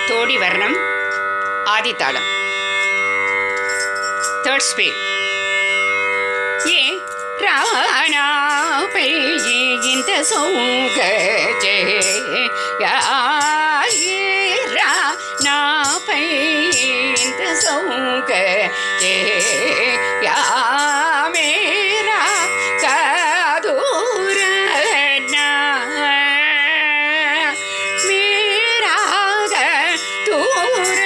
தோடி வர்ணம் ஆதித்தாளம் third speed. ஏ ராணாபை இந்த சௌக ராணாபை இந்த சௌக மேரா கதூர மேரா கதூர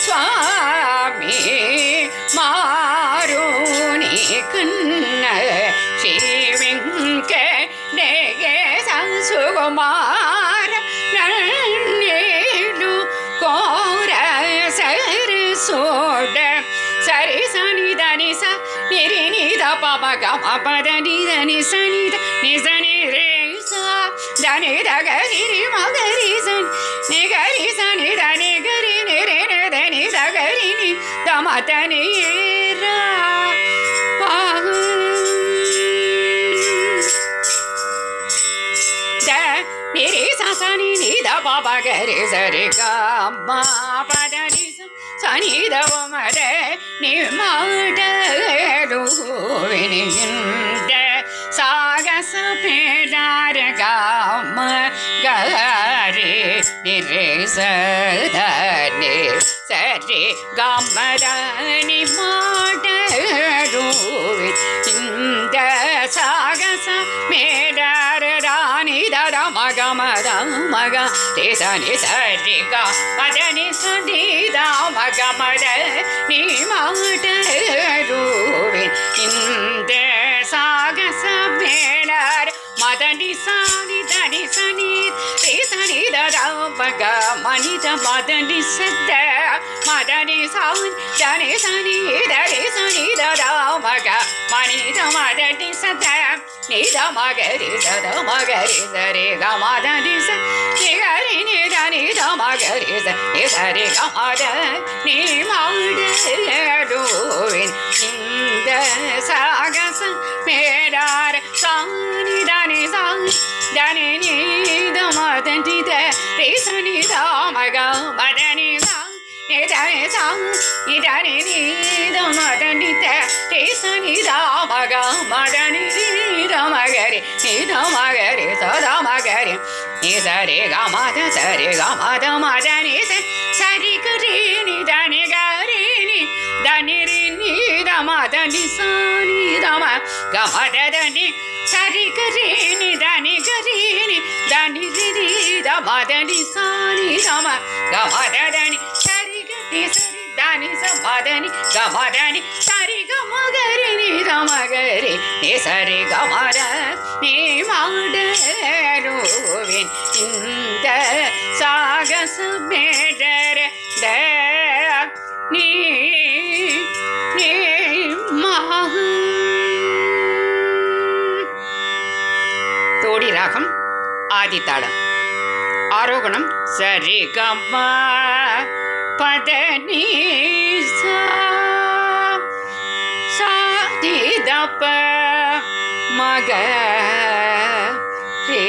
சுவாமி மாருணி கண்ண சிவிங்க சுகுமார நன்னேலு கோர சரி சோட சரி சனி தனி ச நிரி நித பப கம பத நிதனி சனித நிசனி ரே சா தனி தகரி மகரி சனி நிகரி சனி தனி கரி நிரி நிதனி தகரி நி தமதனி ரா நிரி சனி நித பப கரி சரி கம பத நி சனி தவமர நிமாடலுவினிந்த சாகச பேடார காம கரி நிரே சதனி சரி கமர நிமாடலுவின் இந்த சாகச மேடார ராணி தர மக மத மக தேசனி சரி கமதனி சனி மக மத நீ மாடலுவின் இந்த சாகச மேடார் மதனி சாணி தனி சனி சனி தமக மனித மதனி சத்த மதனி சாணி தனி சனி தரி சனி தமக மனித மதனி சத்த நித மகரி சத மகரி சரி கமதனி ச நிகரி நிதனி தமகரி ச நிசரி கமத நீ மாடலுவின் இந்த சாகச மேடார் சாணி தனி சாணி தனி நீத மதனி தரி சனி தமக மதனி சாணி நிதனி சாணி நிதனி நீத மதனி தரி சனி தமக மதனி மகரி நித மகரி சத மகரி நிசரி கமத சரி கமத மதனி சரி கரி நிதனி கரி நி தனி நித மதனி சாணி தம கமதனி சரி கரி நிதனி கரி நி தனி நித மதனி சாணி தம கமதனி சரி கரி சரி தனி சமதனி கமதனி சரி கமகரி நித மகரி நிசரி கமர நீ மாடலுவின் இந்த சாகச மேடர நீ தோடி ராகம் ஆதித்தாளம். ஆரோகணம் சரி கம பத நீ சாதி தப மக ரே